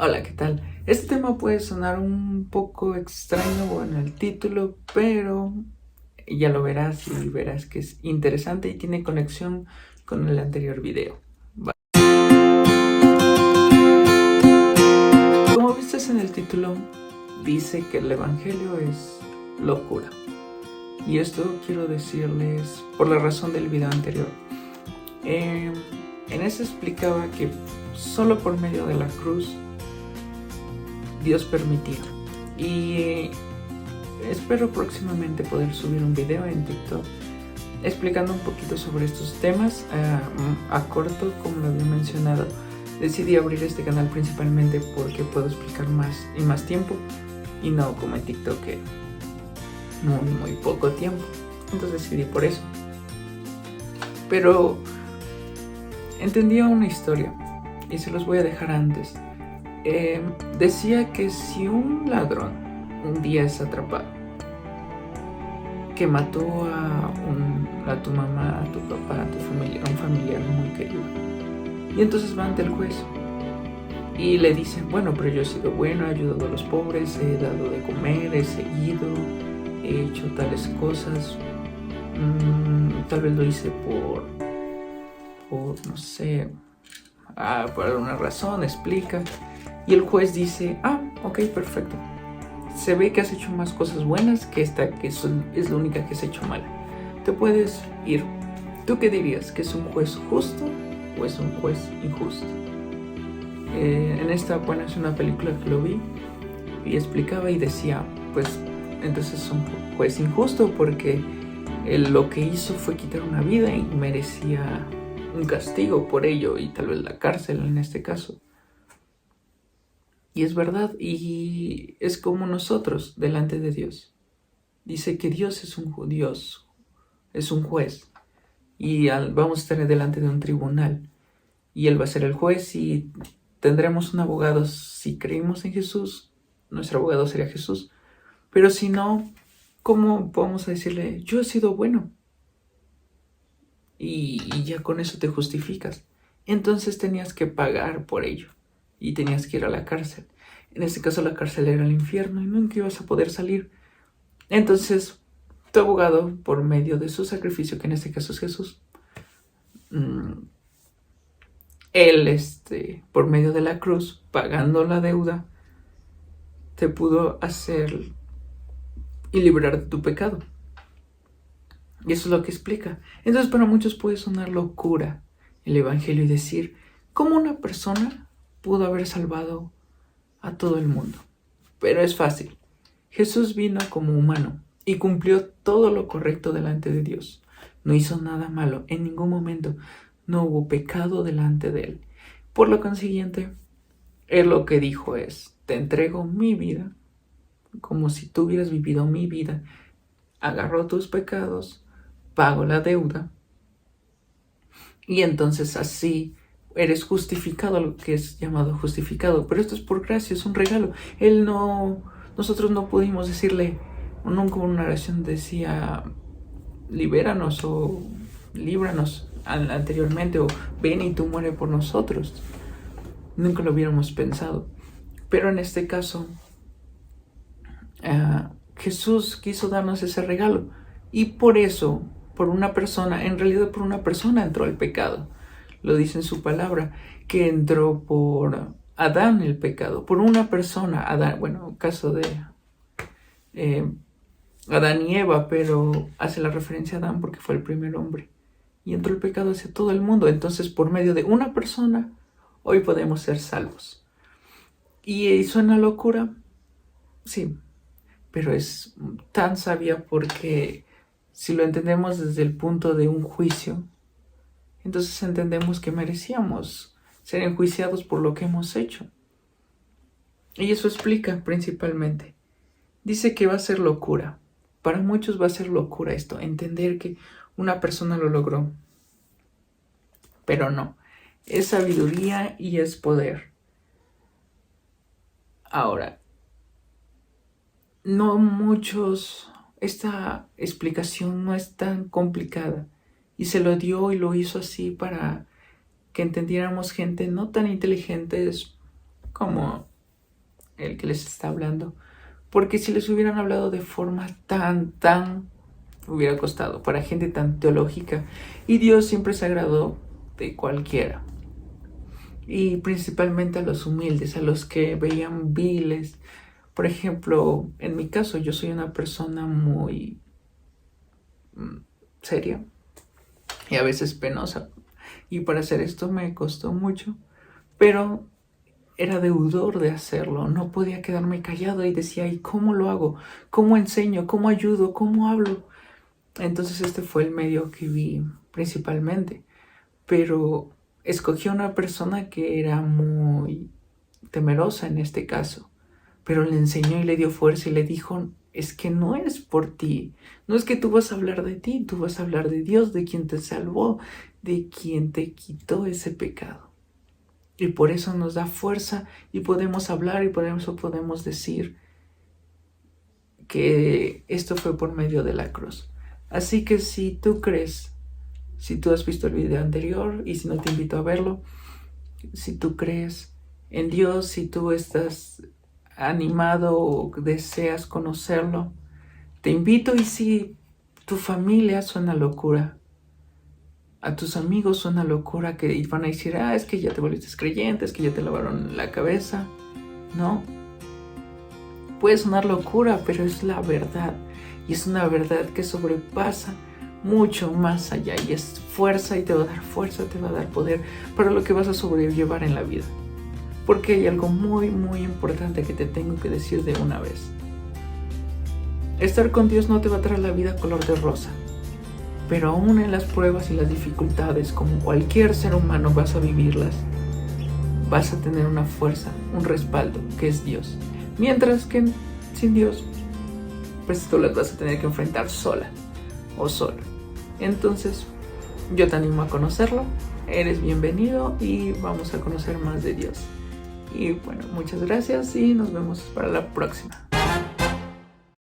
Hola, ¿qué tal? Este tema puede sonar un poco extraño en el título, pero ya lo verás y verás que es interesante y tiene conexión con el anterior video. Como viste en el título, dice que el Evangelio es locura. Y esto quiero decirles por la razón del video anterior. En ese explicaba que solo por medio de la cruz Dios permitió. Y espero próximamente poder subir un video en TikTok explicando un poquito sobre estos temas a corto, como lo había mencionado. Decidí abrir este canal principalmente porque puedo explicar más y más tiempo, y no como en TikTok que muy poco tiempo. Entonces decidí por eso. Pero entendía una historia y se los voy a dejar antes. Decía que si un ladrón un día es atrapado, que mató a tu mamá, a tu papá, a tu familia, a un familiar muy querido, y entonces va ante el juez y le dicen: bueno, pero yo he sido bueno, he ayudado a los pobres, he dado de comer, he seguido, he hecho tales cosas, tal vez lo hice por no sé, por alguna razón, explica. Y el juez dice: ok, perfecto. Se ve que has hecho más cosas buenas que esta, que es la única que has hecho mala. Te puedes ir. ¿Tú qué dirías? ¿Que es un juez justo o es un juez injusto? En esta, bueno, es una película que lo vi y explicaba y decía, pues entonces es un juez injusto porque lo que hizo fue quitar una vida y merecía un castigo por ello, y tal vez la cárcel en este caso. Y es verdad, y es como nosotros delante de Dios. Dice que Dios es un juez, y vamos a estar delante de un tribunal, y Él va a ser el juez, y tendremos un abogado. Si creímos en Jesús, nuestro abogado sería Jesús. Pero si no, ¿cómo vamos a decirle: yo he sido bueno? Y ya con eso te justificas. Entonces tenías que pagar por ello y tenías que ir a la cárcel. En este caso la cárcel era el infierno y nunca ibas a poder salir. Entonces tu abogado, por medio de su sacrificio, que en este caso es Jesús, él, por medio de la cruz, pagando la deuda, te pudo hacer y librar de tu pecado. Y eso es lo que explica. Entonces para muchos puede sonar locura el Evangelio y decir: ¿cómo una persona pudo haber salvado a todo el mundo? Pero es fácil. Jesús vino como humano y cumplió todo lo correcto delante de Dios. No hizo nada malo en ningún momento. No hubo pecado delante de él. Por lo consiguiente, él lo que dijo es: te entrego mi vida como si tú hubieras vivido mi vida. Agarró tus pecados, pago la deuda, y entonces así eres justificado, lo que es llamado justificado. Pero esto es por gracia, es un regalo. Nosotros no pudimos decirle, nunca una oración decía: libéranos o líbranos anteriormente, o ven y tú muere por nosotros. Nunca lo hubiéramos pensado. Pero en este caso, Jesús quiso darnos ese regalo, y por eso, por una persona, en realidad por una persona entró el pecado. Lo dice en su palabra, que entró por Adán el pecado, por una persona, Adán, bueno, caso de Adán y Eva, pero hace la referencia a Adán porque fue el primer hombre, y entró el pecado hacia todo el mundo. Entonces, por medio de una persona, hoy podemos ser salvos. ¿Y suena locura? Sí, pero es tan sabia, porque si lo entendemos desde el punto de un juicio, entonces entendemos que merecíamos ser enjuiciados por lo que hemos hecho. Y eso explica principalmente. Dice que va a ser locura. Para muchos va a ser locura esto, entender que una persona lo logró. Pero no, es sabiduría y es poder. Ahora, no muchos, esta explicación no es tan complicada, y se lo dio y lo hizo así para que entendiéramos gente no tan inteligentes como el que les está hablando. Porque si les hubieran hablado de forma tan, hubiera costado para gente tan teológica. Y Dios siempre se agradó de cualquiera. Y principalmente a los humildes, a los que veían viles. Por ejemplo, en mi caso, yo soy una persona muy seria y a veces penosa. Y para hacer esto me costó mucho, pero era deudor de hacerlo. No podía quedarme callado y decía, ¿y cómo lo hago? ¿Cómo enseño? ¿Cómo ayudo? ¿Cómo hablo? Entonces este fue el medio que vi principalmente. Pero escogí a una persona que era muy temerosa en este caso, pero le enseñó y le dio fuerza y le dijo, es que no es por ti, no es que tú vas a hablar de ti, tú vas a hablar de Dios, de quien te salvó, de quien te quitó ese pecado. Y por eso nos da fuerza y podemos hablar y por eso podemos decir que esto fue por medio de la cruz. Así que si tú crees, si tú has visto el video anterior y si no te invito a verlo, si tú crees en Dios, si tú estás animado o deseas conocerlo, te invito. Y si tu familia suena locura, a tus amigos suena locura, que van a decir, es que ya te volviste creyente, es que ya te lavaron la cabeza. No, puede sonar locura, pero es la verdad. Y es una verdad que sobrepasa mucho más allá. Y es fuerza y te va a dar fuerza, te va a dar poder para lo que vas a sobrellevar en la vida. Porque hay algo muy importante que te tengo que decir de una vez. Estar con Dios no te va a traer la vida color de rosa. Pero aún en las pruebas y las dificultades, como cualquier ser humano vas a vivirlas, vas a tener una fuerza, un respaldo, que es Dios. Mientras que sin Dios, pues tú las vas a tener que enfrentar sola o solo. Entonces, yo te animo a conocerlo, eres bienvenido y vamos a conocer más de Dios. Y bueno, muchas gracias y nos vemos para la próxima.